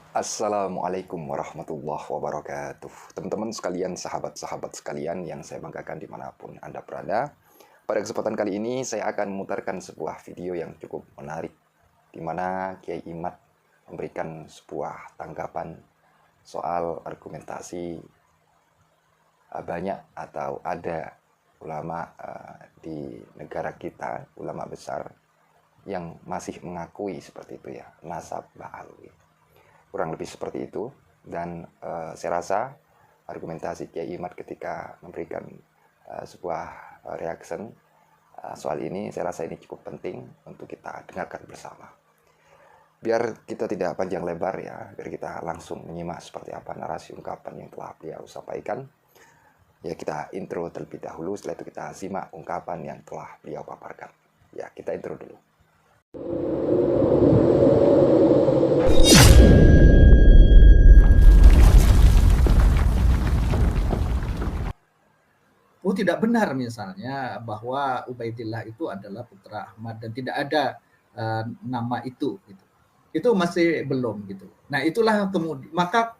Assalamualaikum warahmatullahi wabarakatuh. Teman-teman sekalian, sahabat-sahabat sekalian yang saya banggakan dimanapun Anda berada. Pada kesempatan kali ini saya akan memutarkan sebuah video yang cukup menarik, di mana Kiai Imad memberikan sebuah tanggapan soal argumentasi banyak atau ada ulama di negara kita, ulama besar yang masih mengakui seperti itu ya, nasab Ba'alwi. Kurang lebih seperti itu. Dan saya rasa argumentasi Kiai Imad ketika memberikan sebuah reaction soal ini, saya rasa ini cukup penting untuk kita dengarkan bersama. Biar kita tidak panjang lebar ya, biar kita langsung menyimak seperti apa narasi ungkapan yang telah beliau sampaikan. Ya, kita intro terlebih dahulu, setelah itu kita simak ungkapan yang telah beliau paparkan. Ya, kita intro dulu. Oh, tidak benar misalnya bahwa Ubaidillah itu adalah putra Ahmad dan tidak ada nama itu gitu. Itu masih belum gitu. Nah, itulah kemudian maka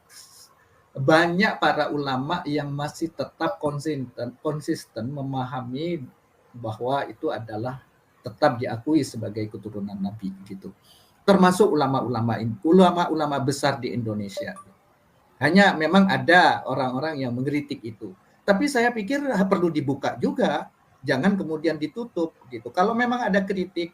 banyak para ulama yang masih tetap konsisten memahami bahwa itu adalah tetap diakui sebagai keturunan Nabi gitu. Termasuk ulama-ulama besar di Indonesia. Hanya memang ada orang-orang yang mengkritik itu. Tapi saya pikir perlu dibuka juga, jangan kemudian ditutup gitu. Kalau memang ada kritik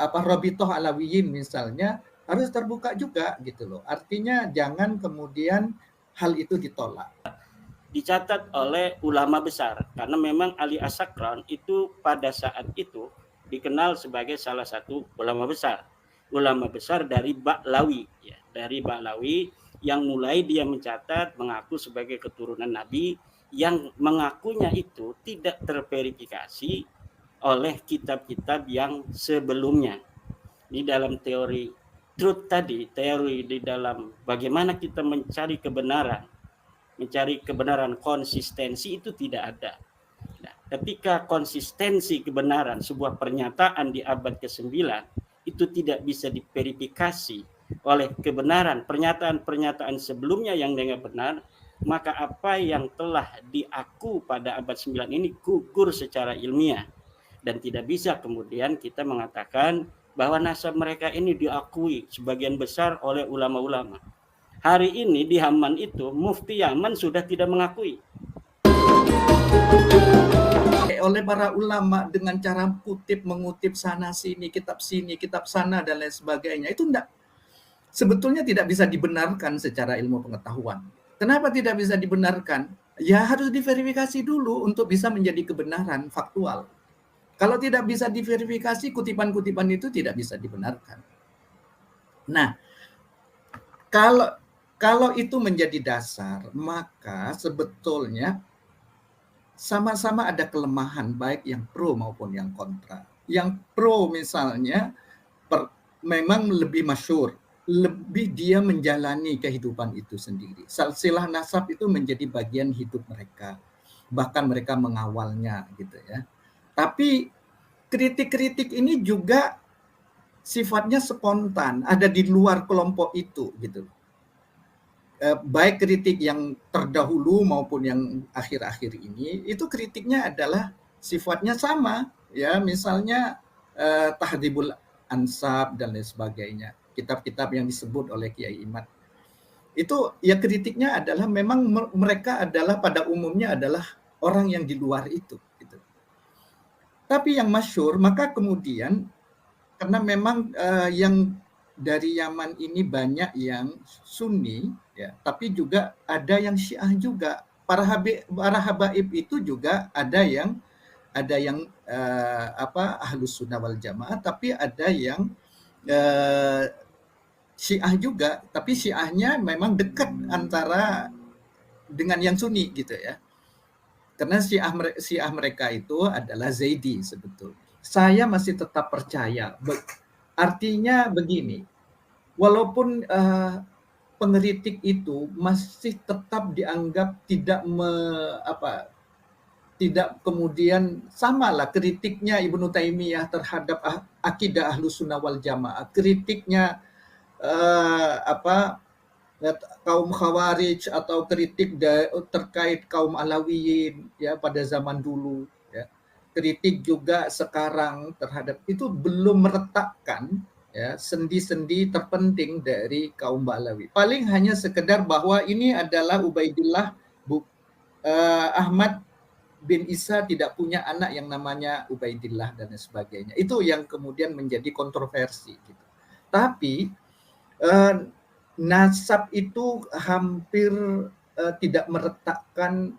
Robitoh Alawiyin misalnya, harus terbuka juga gitu loh. Artinya jangan kemudian hal itu ditolak. Dicatat oleh ulama besar, karena memang Ali As-Sakran itu pada saat itu dikenal sebagai salah satu ulama besar dari Ba'lawi ya, dari Ba'lawi yang mulai dia mencatat mengaku sebagai keturunan Nabi, yang mengakunya itu tidak terverifikasi oleh kitab-kitab yang sebelumnya. Di dalam teori truth tadi, teori di dalam bagaimana kita mencari kebenaran konsistensi itu tidak ada. Nah, ketika konsistensi kebenaran sebuah pernyataan di abad ke-9 itu tidak bisa diverifikasi oleh kebenaran pernyataan-pernyataan sebelumnya yang dengan benar, maka apa yang telah diaku pada abad 9 ini gugur secara ilmiah. Dan tidak bisa kemudian kita mengatakan bahwa nasab mereka ini diakui sebagian besar oleh ulama-ulama. Hari ini di Yaman itu, Mufti Yaman sudah tidak mengakui. Oleh para ulama dengan cara mengutip sana sini, kitab sana dan lain sebagainya, itu sebetulnya tidak bisa dibenarkan secara ilmu pengetahuan. Kenapa tidak bisa dibenarkan? Ya harus diverifikasi dulu untuk bisa menjadi kebenaran faktual. Kalau tidak bisa diverifikasi, kutipan-kutipan itu tidak bisa dibenarkan. Nah, kalau itu menjadi dasar, maka sebetulnya sama-sama ada kelemahan baik yang pro maupun yang kontra. Yang pro misalnya memang lebih masyhur, lebih dia menjalani kehidupan itu sendiri. Silsilah nasab itu menjadi bagian hidup mereka. Bahkan mereka mengawalnya gitu ya. Tapi kritik-kritik ini juga sifatnya spontan, ada di luar kelompok itu gitu. Baik kritik yang terdahulu maupun yang akhir-akhir ini, itu kritiknya adalah sifatnya sama ya, misalnya Tahdhibul Ansab dan lain sebagainya, kitab-kitab yang disebut oleh Kiai Imad. Itu ya kritiknya adalah memang mereka adalah pada umumnya adalah orang yang di luar itu gitu. Tapi yang masyhur, maka kemudian karena memang yang dari Yaman ini banyak yang Sunni ya, tapi juga ada yang Syiah juga. Para habaib itu juga ada yang Ahlus Sunnah wal Jamaah, tapi ada yang Syiah juga, tapi Syiahnya memang dekat antara dengan yang Sunni gitu ya. Karena Syiah mereka itu adalah Zaidi sebetulnya. Saya masih tetap percaya. Artinya begini, walaupun pengkritik itu masih tetap dianggap tidak kemudian samalah kritiknya Ibnu Taimiyah terhadap akidah Ahlus Sunnah wal Jamaah, kritiknya apa kaum Khawarij atau kritik terkait kaum Alawiyin ya pada zaman dulu ya. Kritik juga sekarang terhadap itu belum meretakkan ya sendi-sendi terpenting dari kaum Alawi. Paling hanya sekedar bahwa ini adalah Ubaidillah Ahmad bin Isa tidak punya anak yang namanya Ubaidillah dan sebagainya. Itu yang kemudian menjadi kontroversi gitu. Tapi nasab itu hampir tidak meretakkan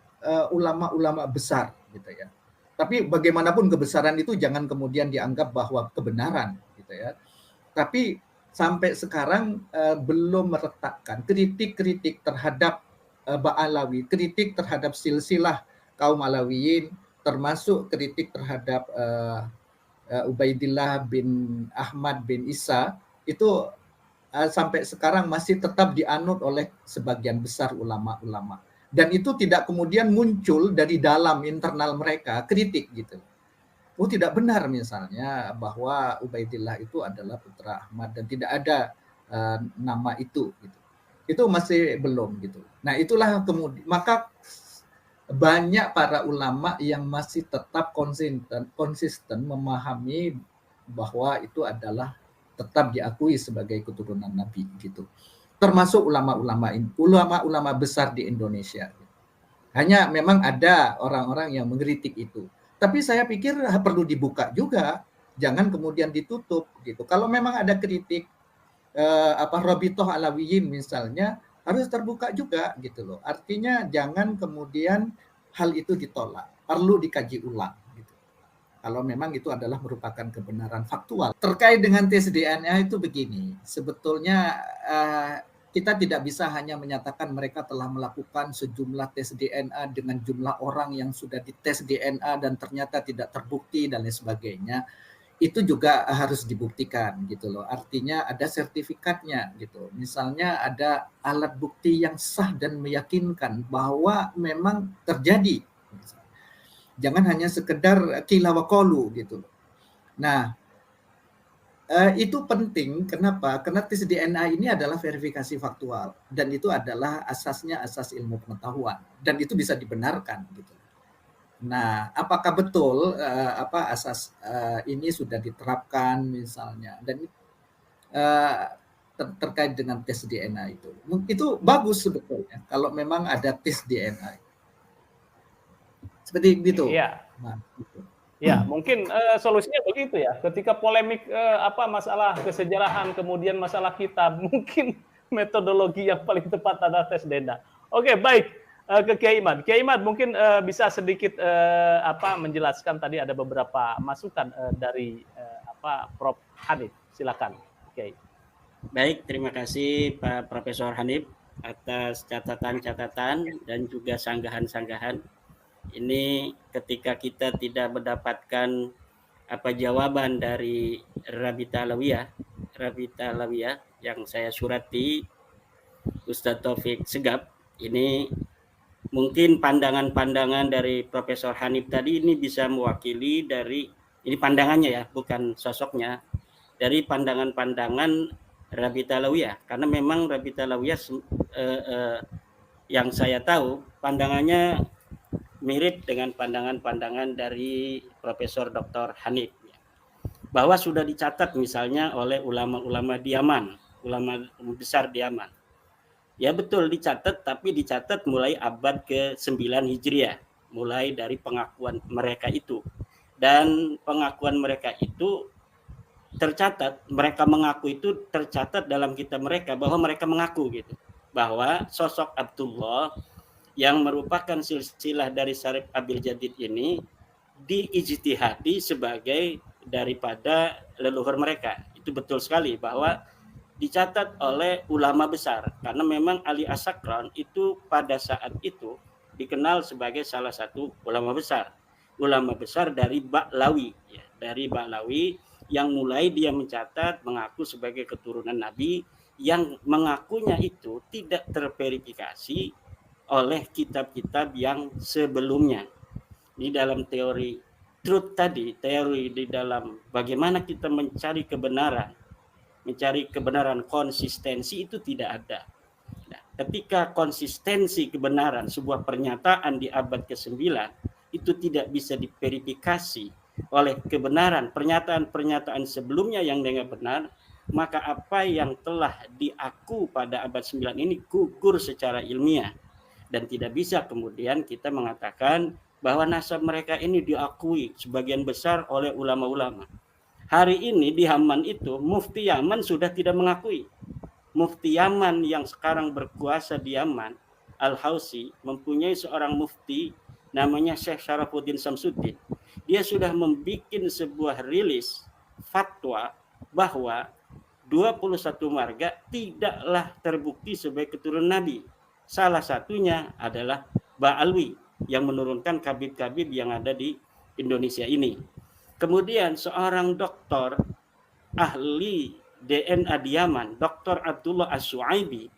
ulama-ulama besar gitu ya. Tapi bagaimanapun kebesaran itu jangan kemudian dianggap bahwa kebenaran gitu ya. Tapi sampai sekarang belum meretakkan kritik-kritik terhadap Ba'alawi, kritik terhadap silsilah kaum Alawiyin, termasuk kritik terhadap Ubaidillah bin Ahmad bin Isa, itu sampai sekarang masih tetap dianut oleh sebagian besar ulama-ulama. Dan itu tidak kemudian muncul dari dalam internal mereka kritik gitu. Oh tidak benar misalnya bahwa Ubaidillah itu adalah putra Ahmad dan tidak ada nama itu gitu. Itu masih belum gitu. Nah itulah kemudian maka banyak para ulama yang masih tetap konsisten memahami bahwa itu adalah tetap diakui sebagai keturunan Nabi gitu. Termasuk ulama-ulama besar di Indonesia. Hanya memang ada orang-orang yang mengkritik itu. Tapi saya pikir perlu dibuka juga, jangan kemudian ditutup gitu. Kalau memang ada kritik Rabithah Alawiyin misalnya harus terbuka juga gitu loh. Artinya jangan kemudian hal itu ditolak, perlu dikaji ulang gitu. Kalau memang itu adalah merupakan kebenaran faktual. Terkait dengan tes DNA itu begini, sebetulnya kita tidak bisa hanya menyatakan mereka telah melakukan sejumlah tes DNA dengan jumlah orang yang sudah dites DNA dan ternyata tidak terbukti dan lain sebagainya. Itu juga harus dibuktikan gitu loh. Artinya ada sertifikatnya gitu. Misalnya ada alat bukti yang sah dan meyakinkan bahwa memang terjadi. Jangan hanya sekedar qila wa qalu gitu loh. Nah, itu penting. Kenapa? Karena tes DNA ini adalah verifikasi faktual dan itu adalah asasnya asas ilmu pengetahuan dan itu bisa dibenarkan gitu. Nah, apakah betul asas ini sudah diterapkan misalnya dan terkait dengan tes DNA itu bagus sebetulnya kalau memang ada tes DNA seperti itu. Iya. Nah, gitu. Ya, mungkin solusinya begitu ya. Ketika polemik masalah kesejarahan, kemudian masalah kitab, mungkin metodologi yang paling tepat adalah tes DNA. Oke, baik. Ke Kiai Imad. Kiai Imad mungkin bisa sedikit menjelaskan tadi ada beberapa masukan dari Prof. Hanif. Silakan, Kiai. Baik, terima kasih Pak Profesor Hanif atas catatan-catatan dan juga sanggahan-sanggahan. Ini ketika kita tidak mendapatkan jawaban dari Rabithah Alawiyah yang saya surati Ustadz Taufik Segaf, ini mungkin pandangan-pandangan dari Profesor Hanif tadi ini bisa mewakili dari, ini pandangannya ya, bukan sosoknya, dari pandangan-pandangan Rabithah Alawiyah. Karena memang Rabithah Alawiyah yang saya tahu pandangannya mirip dengan pandangan-pandangan dari Profesor Dr. Hanif, bahwa sudah dicatat misalnya oleh ulama-ulama di Yaman, ulama besar di Yaman. Ya betul dicatat, tapi dicatat mulai abad ke-9 Hijriah, mulai dari pengakuan mereka itu. Dan pengakuan mereka itu tercatat, mereka mengaku itu tercatat dalam kitab mereka, bahwa mereka mengaku gitu, bahwa sosok Abdullah yang merupakan silsilah dari Syarif Abil Jadid ini diijtihadi sebagai daripada leluhur mereka. Itu betul sekali bahwa dicatat oleh ulama besar, karena memang Ali As-Sakran itu pada saat itu dikenal sebagai salah satu ulama besar dari Ba'lawi ya, dari Ba'lawi yang mulai dia mencatat mengaku sebagai keturunan Nabi, yang mengakunya itu tidak terverifikasi oleh kitab-kitab yang sebelumnya. Di dalam teori truth tadi, teori di dalam bagaimana kita mencari kebenaran, mencari kebenaran, konsistensi itu tidak ada. Nah, ketika konsistensi kebenaran sebuah pernyataan di abad ke-9 itu tidak bisa diverifikasi oleh kebenaran pernyataan-pernyataan sebelumnya yang dengan benar, maka apa yang telah diaku pada abad 9 ini gugur secara ilmiah. Dan tidak bisa kemudian kita mengatakan bahwa nasab mereka ini diakui sebagian besar oleh ulama-ulama. Hari ini di Yaman itu, Mufti Yaman sudah tidak mengakui. Mufti Yaman yang sekarang berkuasa di Yaman, Al-Hausi, mempunyai seorang mufti namanya Syekh Syarafuddin Samsuddin. Dia sudah membuat sebuah rilis fatwa bahwa 21 marga tidaklah terbukti sebagai keturunan Nabi. Salah satunya adalah Ba'alwi yang menurunkan kabib-kabib yang ada di Indonesia ini. Kemudian seorang doktor ahli DNA di Yaman, Dr. Abdullah As-Suaibi,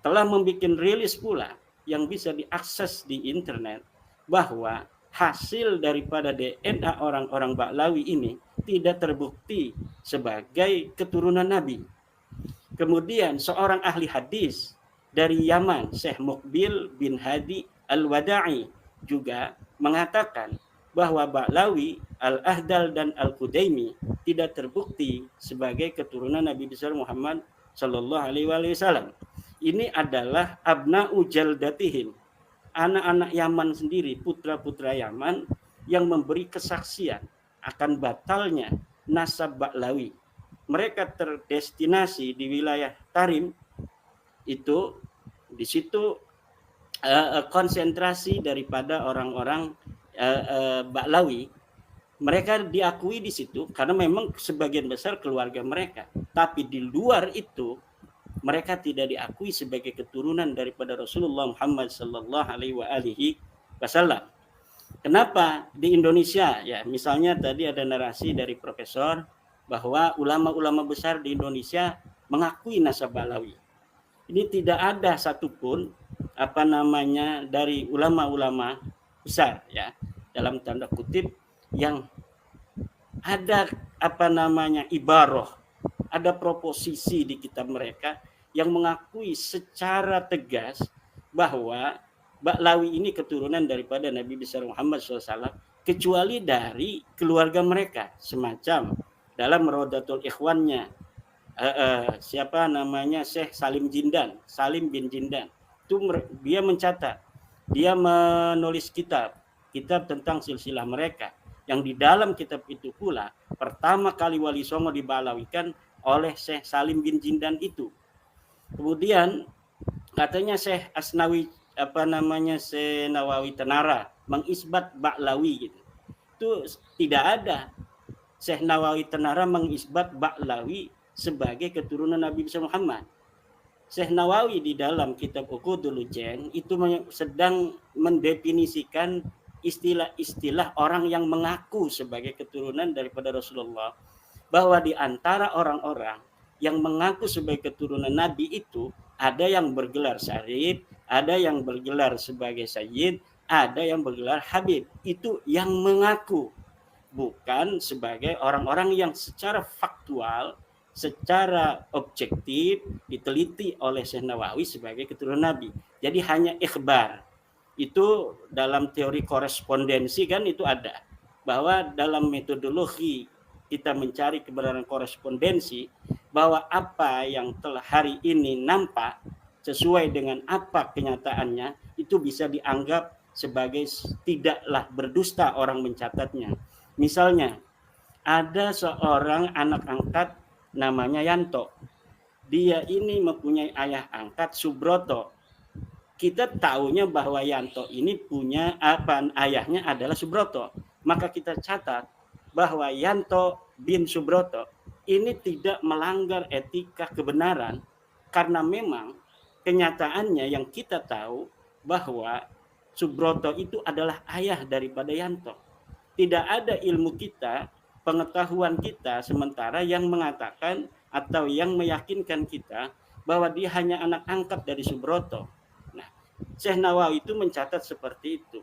telah membuat rilis pula yang bisa diakses di internet bahwa hasil daripada DNA orang-orang Ba'lawi ini tidak terbukti sebagai keturunan Nabi. Kemudian seorang ahli hadis dari Yaman, Syekh Muqbil bin Hadi Al-Wada'i, juga mengatakan bahwa Ba'lawi, Al-Ahdal dan Al-Qudaimi tidak terbukti sebagai keturunan Nabi besar Muhammad Sallallahu Alaihi Wasallam. Ini adalah abna'u jaldatihim, anak-anak Yaman sendiri, putra-putra Yaman yang memberi kesaksian akan batalnya nasab Ba'lawi. Mereka terdestinasi di wilayah Tarim, itu di situ konsentrasi daripada orang-orang Ba'lawi. Mereka diakui di situ karena memang sebagian besar keluarga mereka. Tapi di luar itu mereka tidak diakui sebagai keturunan daripada Rasulullah Muhammad sallallahu alaihi wasallam. Kenapa di Indonesia? Ya, misalnya tadi ada narasi dari profesor bahwa ulama-ulama besar di Indonesia mengakui nasab Ba'lawi. Ini tidak ada satupun dari ulama-ulama besar, ya, dalam tanda kutip, yang ada ibaroh, ada proposisi di kitab mereka yang mengakui secara tegas bahwa Ba'lawi ini keturunan daripada Nabi besar Muhammad SAW, kecuali dari keluarga mereka, semacam dalam Rodatul Ikhwannya Syekh Salim bin Jindan. Itu dia mencatat, dia menulis kitab tentang silsilah mereka, yang di dalam kitab itu pula pertama kali Wali Songo dibalawikan oleh Syekh Salim bin Jindan itu. Kemudian katanya Syekh Asnawi Syekh Nawawi Tenara mengisbat Ba'lawi gitu. Itu tidak ada Syekh Nawawi Tenara mengisbat Ba'lawi sebagai keturunan Nabi besar Muhammad. Syekh Nawawi di dalam kitab Uqudul Ujain itu sedang mendefinisikan istilah-istilah orang yang mengaku sebagai keturunan daripada Rasulullah, bahwa di antara orang-orang yang mengaku sebagai keturunan Nabi itu ada yang bergelar Syarif, ada yang bergelar sebagai Sayyid, ada yang bergelar Habib. Itu yang mengaku, bukan sebagai orang-orang yang secara faktual, secara objektif diteliti oleh Syekh Nawawi sebagai keturunan Nabi. Jadi hanya ikhbar. Itu dalam teori korespondensi kan itu ada, bahwa dalam metodologi kita mencari kebenaran korespondensi, bahwa apa yang telah hari ini nampak sesuai dengan apa kenyataannya, itu bisa dianggap sebagai tidaklah berdusta orang mencatatnya. Misalnya ada seorang anak angkat namanya Yanto. Dia ini mempunyai ayah angkat Subroto. Kita tahunya bahwa Yanto ini punya ayahnya adalah Subroto. Maka kita catat bahwa Yanto bin Subroto ini tidak melanggar etika kebenaran, karena memang kenyataannya yang kita tahu bahwa Subroto itu adalah ayah daripada Yanto. Tidak ada ilmu kita, pengetahuan kita sementara yang mengatakan atau yang meyakinkan kita bahwa dia hanya anak angkat dari Subroto. Nah, Syekh Nawawi itu mencatat seperti itu,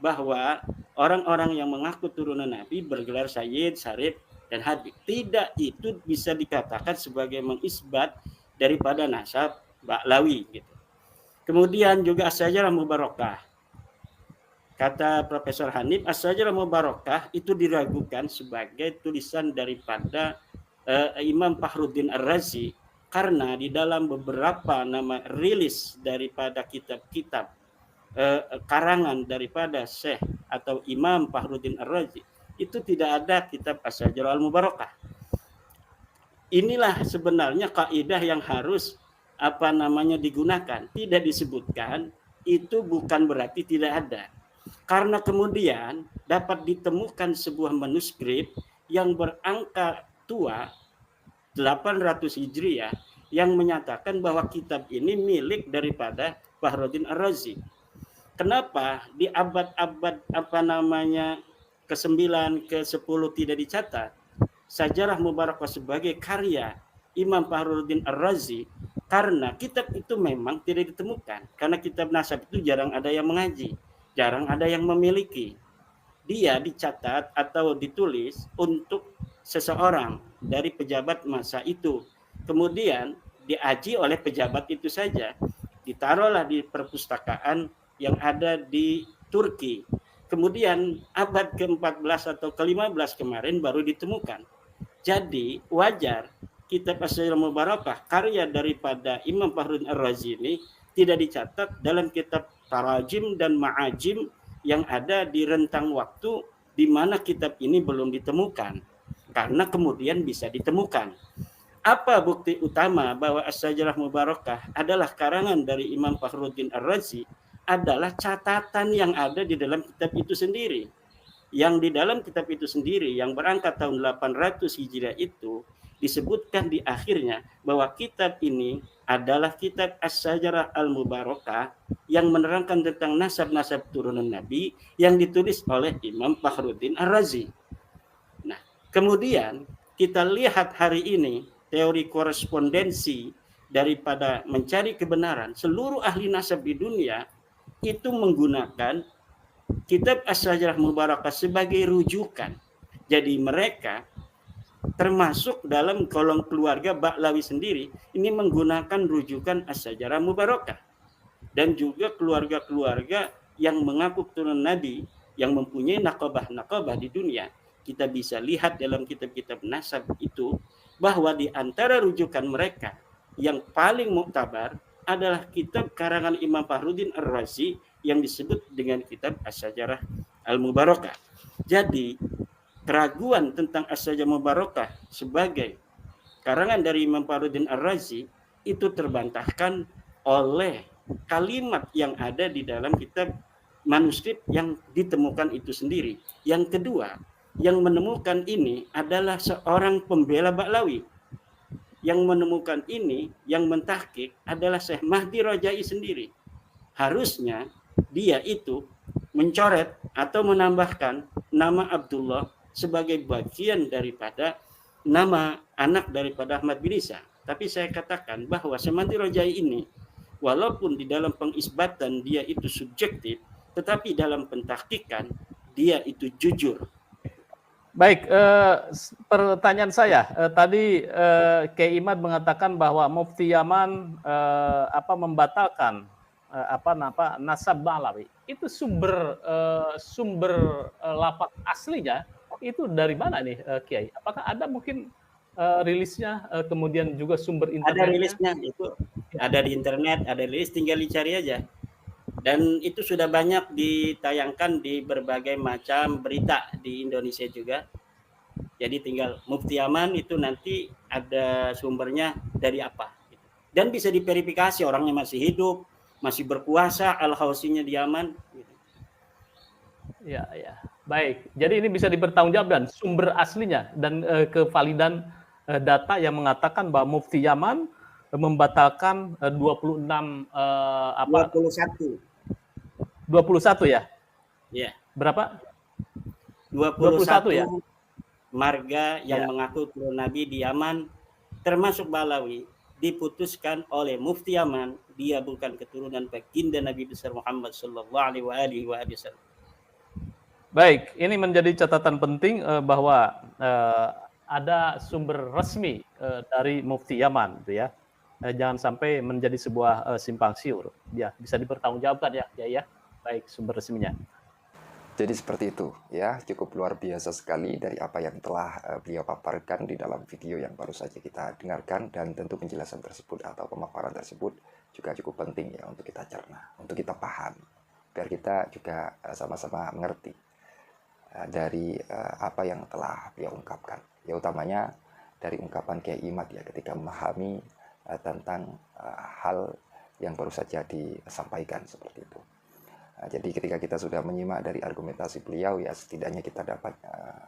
bahwa orang-orang yang mengaku turunan Nabi bergelar Sayyid, Syarif, dan Habib. Tidak itu bisa dikatakan sebagai mengisbat daripada nasab Ba'lawi gitu. Kemudian juga As-Syajarah Mubarakah. Kata Profesor Hanif, As-Syajarah Mubarakah itu diragukan sebagai tulisan daripada Imam Fakhruddin Ar-Razi, karena di dalam beberapa nama rilis daripada kitab-kitab karangan daripada Syekh atau Imam Fakhruddin Ar-Razi itu tidak ada kitab As-Syajarah Al-Mubarakah. Inilah sebenarnya kaidah yang harus digunakan. Tidak disebutkan itu bukan berarti tidak ada. Karena kemudian dapat ditemukan sebuah manuskrip yang berangka tua 800 Hijriah yang menyatakan bahwa kitab ini milik daripada Fakhruddin Ar-Razi. Kenapa di abad-abad ke-9, ke-10 tidak dicatat Syajarah Mubarakah sebagai karya Imam Fakhruddin Ar-Razi? Karena kitab itu memang tidak ditemukan. Karena kitab nasab itu jarang ada yang mengaji, jarang ada yang memiliki. Dia dicatat atau ditulis untuk seseorang dari pejabat masa itu. Kemudian diaji oleh pejabat itu saja. Ditaruhlah di perpustakaan yang ada di Turki. Kemudian abad ke-14 atau ke-15 kemarin baru ditemukan. Jadi wajar kitab As-Syajarah Mubarakah karya daripada Imam Fakhruddin Ar-Razi ini tidak dicatat dalam kitab tarajim dan ma'ajim yang ada di rentang waktu di mana kitab ini belum ditemukan, karena kemudian bisa ditemukan. Apa bukti utama bahwa As-Syajarah Mubarakah adalah karangan dari Imam Fakhruddin Ar-Razi? Adalah catatan yang ada di dalam kitab itu sendiri. Yang di dalam kitab itu sendiri yang berangkat tahun 800 Hijriah itu disebutkan di akhirnya bahwa kitab ini adalah kitab As-Syajarah Al-Mubarakah yang menerangkan tentang nasab-nasab turunan Nabi yang ditulis oleh Imam Fakhruddin Ar-Razi. Nah, kemudian kita lihat hari ini teori korespondensi daripada mencari kebenaran. Seluruh ahli nasab di dunia itu menggunakan kitab As-Syajarah Mubarakah sebagai rujukan. Jadi mereka termasuk dalam kolom keluarga Ba'lawi sendiri ini menggunakan rujukan As-Syajarah Mubarakah, dan juga keluarga-keluarga yang mengaku keturunan Nabi yang mempunyai nakabah-nakabah di dunia. Kita bisa lihat dalam kitab-kitab nasab itu bahwa di antara rujukan mereka yang paling muktabar adalah kitab karangan Imam Fakhruddin Ar-Razi yang disebut dengan kitab As-Syajarah Al-Mubarakah. Jadi keraguan tentang As-Syajarah Mubarakah sebagai karangan dari Imam Fakhruddin Ar-Razi itu terbantahkan oleh kalimat yang ada di dalam kitab manuskrip yang ditemukan itu sendiri. Yang kedua, yang menemukan ini adalah seorang pembela Ba'lawi. Yang menemukan ini, yang mentahqiq adalah Syekh Mahdi Rajai sendiri. Harusnya dia itu mencoret atau menambahkan nama Abdullah sebagai bagian daripada nama anak daripada Ahmad bin Isa. Tapi saya katakan bahwa Syekh Mahdi Rajai ini walaupun di dalam pengisbatan dia itu subjektif, tetapi dalam pentahqiqan dia itu jujur. Baik, pertanyaan saya tadi Kiai Imad mengatakan bahwa Mufti Yaman membatalkan nasab Ba'lawi. Itu sumber lafaz aslinya itu dari mana nih Kiai? Apakah ada mungkin rilisnya, kemudian juga sumber internetnya? Ada rilisnya, itu ada di internet, ada rilis, tinggal dicari aja. Dan itu sudah banyak ditayangkan di berbagai macam berita di Indonesia juga. Jadi tinggal Mufti Yaman itu nanti ada sumbernya dari apa. Dan bisa diverifikasi orangnya masih hidup, masih berkuasa, al-hausinya di Yaman. Ya, ya. Baik, jadi ini bisa dipertanggungjawabkan sumber aslinya dan kevalidan data yang mengatakan bahwa Mufti Yaman membatalkan 21 ya? Iya. Berapa? 21 ya. Marga yang ya mengaku turun Nabi di Yaman termasuk Ba'lawi diputuskan oleh Mufti Yaman dia bukan keturunan baginda Nabi besar Muhammad sallallahu alaihi wasallam. Baik, ini menjadi catatan penting bahwa ada sumber resmi dari Mufti Yaman, gitu ya. Jangan sampai menjadi sebuah simpang siur. Ya, bisa dipertanggungjawabkan ya, ya, baik sumber resminya. Jadi seperti itu ya, cukup luar biasa sekali dari apa yang telah beliau paparkan di dalam video yang baru saja kita dengarkan, dan tentu penjelasan tersebut atau pemaparan tersebut juga cukup penting ya untuk kita cerna, untuk kita paham, biar kita juga sama-sama mengerti dari apa yang telah beliau ungkapkan. Ya utamanya dari ungkapan Kiai Imad ya ketika memahami tentang hal yang baru saja disampaikan seperti itu. Nah, jadi ketika kita sudah menyimak dari argumentasi beliau, ya setidaknya kita dapat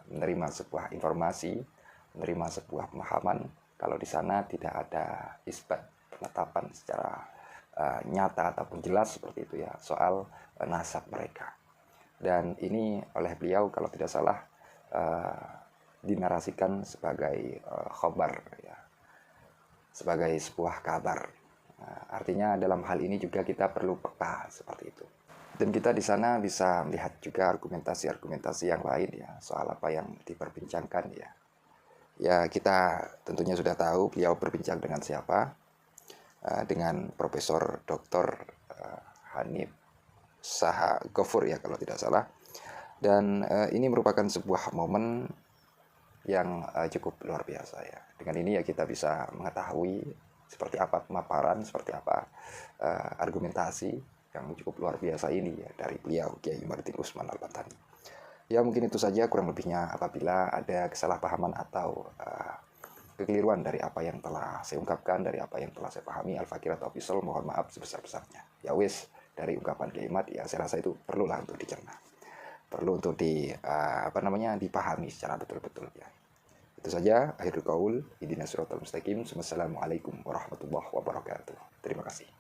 menerima sebuah informasi, menerima sebuah pemahaman kalau di sana tidak ada isbat penetapan secara nyata ataupun jelas seperti itu ya soal nasab mereka. Dan ini oleh beliau kalau tidak salah dinarasikan sebagai khobar ya, sebagai sebuah kabar. Nah, artinya dalam hal ini juga kita perlu peka seperti itu. Dan kita di sana bisa melihat juga argumentasi-argumentasi yang lain ya soal apa yang diperbincangkan ya. Ya kita tentunya sudah tahu beliau berbincang dengan siapa, dengan Profesor Dr. Hanif Saha Gofur ya kalau tidak salah. Dan ini merupakan sebuah momen yang cukup luar biasa ya. Dengan ini ya kita bisa mengetahui seperti apa pemaparan, seperti apa argumentasi yang cukup luar biasa ini ya dari beliau Kiai Martin Usman Al-Bantani. Ya mungkin itu saja kurang lebihnya, apabila ada kesalahpahaman atau kekeliruan dari apa yang telah saya ungkapkan, dari apa yang telah saya pahami, Al-Fakir atau Official, mohon maaf sebesar-besarnya. Ya wis, dari ungkapan Kiai Mat ya saya rasa itu perlulah untuk dicerna, perlu untuk dipahami secara betul-betul ya. Itu saja akhirul qaul, ihdinas siratal mustaqim. Wassalamualaikum warahmatullahi wabarakatuh. Terima kasih.